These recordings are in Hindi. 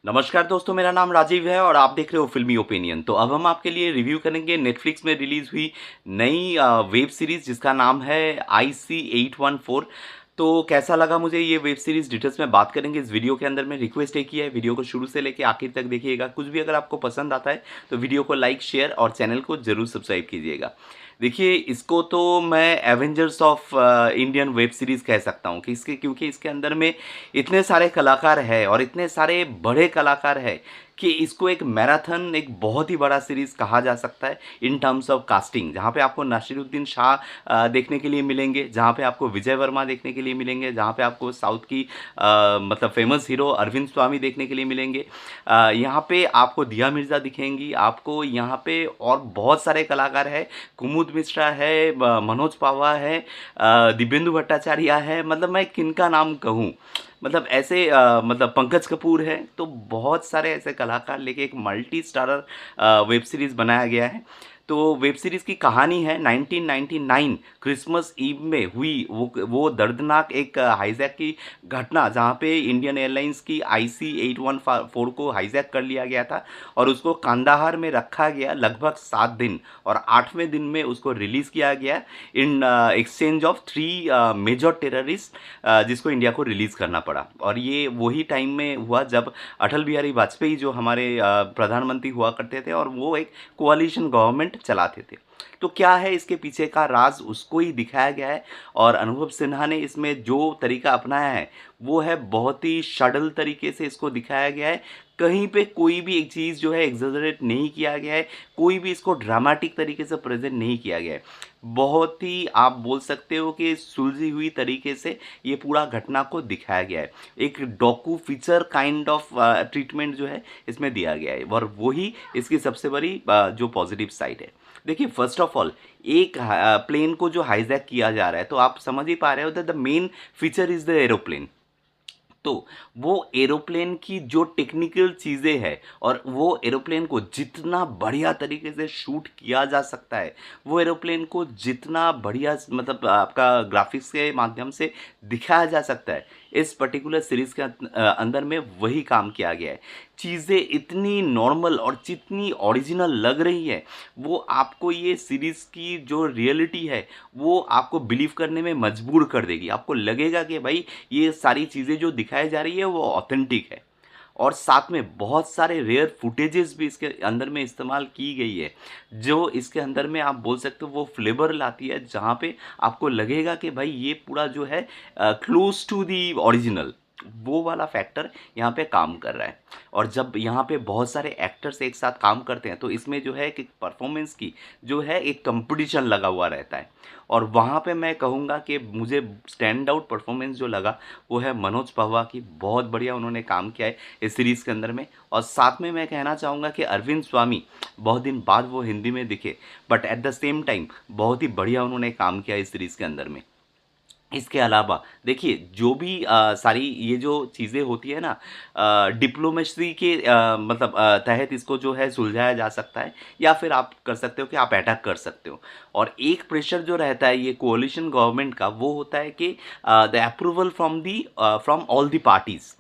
नमस्कार दोस्तों, मेरा नाम राजीव है और आप देख रहे हो फिल्मी ओपिनियन। तो अब हम आपके लिए रिव्यू करेंगे नेटफ्लिक्स में रिलीज़ हुई नई वेब सीरीज़ जिसका नाम है IC814। तो कैसा लगा मुझे ये वेब सीरीज़, डिटेल्स में बात करेंगे इस वीडियो के अंदर। में रिक्वेस्ट एक ही है, वीडियो को शुरू से लेके आखिर तक देखिएगा। कुछ भी अगर आपको पसंद आता है तो वीडियो को लाइक, शेयर और चैनल को ज़रूर सब्सक्राइब कीजिएगा। देखिए, इसको तो मैं Avengers of Indian web series कह सकता हूँ कि इसके, क्योंकि इसके अंदर में इतने सारे कलाकार हैं और इतने सारे बड़े कलाकार हैं कि इसको एक मैराथन, एक बहुत ही बड़ा सीरीज़ कहा जा सकता है इन टर्म्स ऑफ कास्टिंग। जहाँ पे आपको नासिरुद्दीन शाह देखने के लिए मिलेंगे, जहाँ पे आपको विजय वर्मा देखने के लिए मिलेंगे, जहाँ पे आपको साउथ की मतलब फेमस हीरो अरविंद स्वामी देखने के लिए मिलेंगे। यहाँ पे आपको दिया मिर्ज़ा दिखेंगी, आपको यहाँ पे और बहुत सारे कलाकार हैं। कुमुद मिश्रा है, मनोज पावा है, दिव्येंदु भट्टाचार्य है। मतलब मैं किनका नाम कहूँ, मतलब ऐसे मतलब पंकज कपूर है। तो बहुत सारे ऐसे कलाकार लेके एक मल्टी स्टारर वेब सीरीज़ बनाया गया है। तो वेब सीरीज़ की कहानी है 1999 क्रिसमस ईव में हुई वो दर्दनाक एक हाईजैक की घटना, जहाँ पे इंडियन एयरलाइंस की IC814 को हाईजैक कर लिया गया था और उसको कांदाहार में रखा गया लगभग 7 दिन, और 8वें दिन में उसको रिलीज़ किया गया in exchange of 3 major terrorist, जिसको इंडिया को रिलीज़ करना पड़ा। और ये वही टाइम में हुआ जब अटल बिहारी वाजपेयी जो हमारे प्रधानमंत्री हुआ करते थे और वो एक कोalition गवर्नमेंट चलाते थे। तो क्या है इसके पीछे का राज, उसको ही दिखाया गया है। और अनुभव सिन्हा ने इसमें जो तरीका अपनाया है वो है बहुत ही सटल तरीके से इसको दिखाया गया है। कहीं पे कोई भी एक चीज़ जो है एग्जैजरेट नहीं किया गया है, कोई भी इसको ड्रामेटिक तरीके से प्रेजेंट नहीं किया गया है। बहुत ही आप बोल सकते हो कि सुलझी हुई तरीके से ये पूरा घटना को दिखाया गया है। एक डॉकू फीचर काइंड ऑफ ट्रीटमेंट जो है इसमें दिया गया है, और वही इसकी सबसे बड़ी जो पॉजिटिव साइड है। देखिए, फर्स्ट ऑफ ऑल एक प्लेन को जो हाईजैक किया जा रहा है, तो आप समझ ही पा रहे हो that the main feature is the aeroplane. तो वो एरोप्लेन की जो टेक्निकल चीज़ें हैं और वो एरोप्लेन को जितना बढ़िया तरीके से शूट किया जा सकता है, वो एरोप्लेन को जितना बढ़िया मतलब आपका ग्राफिक्स के माध्यम से दिखाया जा सकता है, इस पर्टिकुलर सीरीज़ के अंदर में वही काम किया गया है। चीज़ें इतनी नॉर्मल और जितनी ओरिजिनल लग रही है, वो आपको ये सीरीज़ की जो रियलिटी है वो आपको बिलीव करने में मजबूर कर देगी। आपको लगेगा कि भाई ये सारी चीज़ें जो दिखाई जा रही है वो ऑथेंटिक है। और साथ में बहुत सारे रेयर फुटेजेस भी इसके अंदर में इस्तेमाल की गई है, जो इसके अंदर में आप बोल सकते हो वो फ्लेवर लाती है, जहाँ पे आपको लगेगा कि भाई ये पूरा जो है क्लोज टू दी ओरिजिनल, वो वाला फैक्टर यहाँ पे काम कर रहा है। और जब यहाँ पे बहुत सारे एक्टर्स एक साथ काम करते हैं तो इसमें जो है कि परफॉर्मेंस की जो है एक कंपटीशन लगा हुआ रहता है। और वहाँ पे मैं कहूँगा कि मुझे स्टैंड आउट परफॉर्मेंस जो लगा वो है मनोज पहवा की। बहुत बढ़िया उन्होंने काम किया है इस सीरीज़ के अंदर में। और साथ में मैं कहना चाहूँगा कि अरविंद स्वामी, बहुत दिन बाद वो हिंदी में दिखे, but at the same time बहुत ही बढ़िया उन्होंने काम किया इस सीरीज़ के अंदर में। इसके अलावा देखिए, जो भी सारी ये जो चीज़ें होती है ना, डिप्लोमेसी के मतलब तहत इसको जो है सुलझाया जा सकता है, या फिर आप कर सकते हो कि आप अटैक कर सकते हो। और एक प्रेशर जो रहता है ये कोalition गवर्नमेंट का, वो होता है कि the approval from all the parties.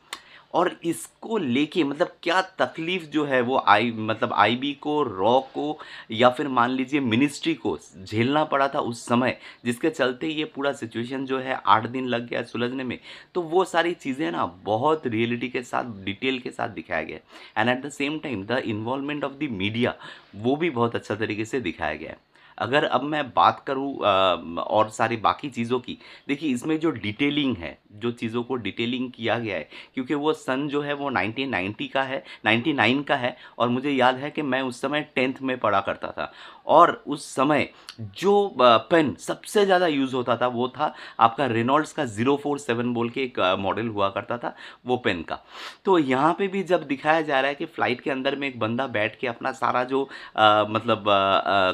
और इसको लेके मतलब क्या तकलीफ़ जो है वो मतलब IB को, रॉ को, या फिर मान लीजिए मिनिस्ट्री को झेलना पड़ा था उस समय, जिसके चलते ये पूरा सिचुएशन जो है 8 दिन लग गया सुलझने में। तो वो सारी चीज़ें ना बहुत रियलिटी के साथ, डिटेल के साथ दिखाया गया है। And at the same time the involvement of the media, वो भी बहुत अच्छा तरीके से दिखाया गया है। अगर अब मैं बात करूँ और सारी बाकी चीज़ों की, देखिए इसमें जो डिटेलिंग है, जो चीज़ों को डिटेलिंग किया गया है, क्योंकि वो सन जो है वो 1990 का है, 99 का है। और मुझे याद है कि मैं उस समय 10th में पढ़ा करता था, और उस समय जो पेन सबसे ज़्यादा यूज़ होता था वो था आपका रेनॉल्ड्स का 047 बोल के एक मॉडल हुआ करता था, वो पेन का। तो यहाँ पे भी जब दिखाया जा रहा है कि फ़्लाइट के अंदर में एक बंदा बैठ के अपना सारा जो मतलब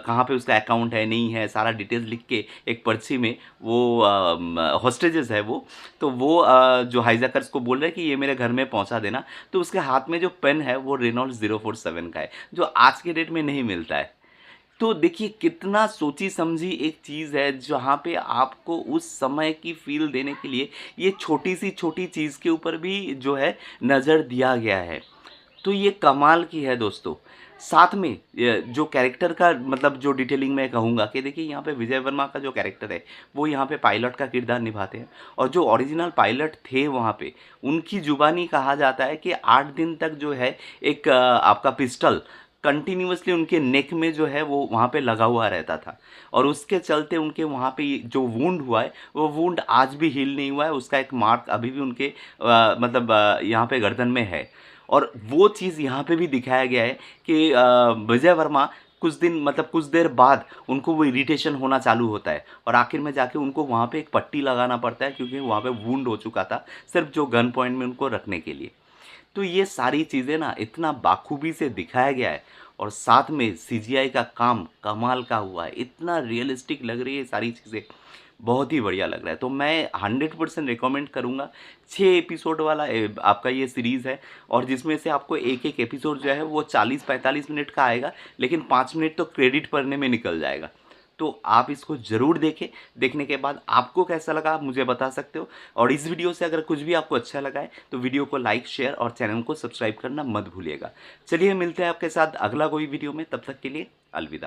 कहाँ पे उसका अकाउंट है, नहीं है, सारा डिटेल्स लिख के एक पर्ची में वो हॉस्टेजेस है वो, तो वो जो हाईजैकर्स को बोल रहे हैं कि ये मेरे घर में पहुंचा देना। तो उसके हाथ में जो पेन है वो रेनॉल्ड्स 047 का है, जो आज के डेट में नहीं मिलता है। तो देखिए कितना सोची समझी एक चीज़ है, जहाँ पे आपको उस समय की फ़ील देने के लिए ये छोटी सी छोटी चीज़ के ऊपर भी जो है नज़र दिया गया है। तो ये कमाल की है दोस्तों। साथ में जो कैरेक्टर का मतलब जो डिटेलिंग मैं कहूँगा कि देखिए यहाँ पे विजय वर्मा का जो कैरेक्टर है, वो यहाँ पे पायलट का किरदार निभाते हैं और जो ओरिजिनल पायलट थे वहाँ पे, उनकी ज़ुबानी कहा जाता है कि 8 दिन तक जो है एक आपका पिस्टल कंटिन्यूअसली उनके नेक में जो है वो वहाँ पे लगा हुआ रहता था और उसके चलते उनके वहाँ पे जो वुंड हुआ है, वो वुंड आज भी हील नहीं हुआ है, उसका एक मार्क अभी भी उनके मतलब यहाँ पे गर्दन में है। और वो चीज़ यहाँ पे भी दिखाया गया है कि विजय वर्मा कुछ दिन मतलब कुछ देर बाद उनको वो इरिटेशन होना चालू होता है और आखिर में जाके उनको वहाँ पे एक पट्टी लगाना पड़ता है क्योंकि वहाँ पे वुंड हो चुका था सिर्फ जो गन पॉइंट में उनको रखने के लिए। तो ये सारी चीज़ें ना इतना बाखूबी से दिखाया गया है और साथ में सीजीआई का काम कमाल का हुआ है, इतना रियलिस्टिक लग रही है सारी चीज़ें, बहुत ही बढ़िया लग रहा है। तो मैं 100% रिकमेंड करूँगा। 6 एपिसोड वाला आपका ये सीरीज़ है और जिसमें से आपको एक-एक एपिसोड जो है वो 40-45 मिनट का आएगा, लेकिन 5 मिनट तो क्रेडिट पढ़ने में निकल जाएगा। तो आप इसको ज़रूर देखें, देखने के बाद आपको कैसा लगा आप मुझे बता सकते हो और इस वीडियो से अगर कुछ भी आपको अच्छा लगा है तो वीडियो को लाइक, शेयर और चैनल को सब्सक्राइब करना मत भूलिएगा। चलिए मिलते हैं आपके साथ अगला कोई वीडियो में, तब तक के लिए अलविदा।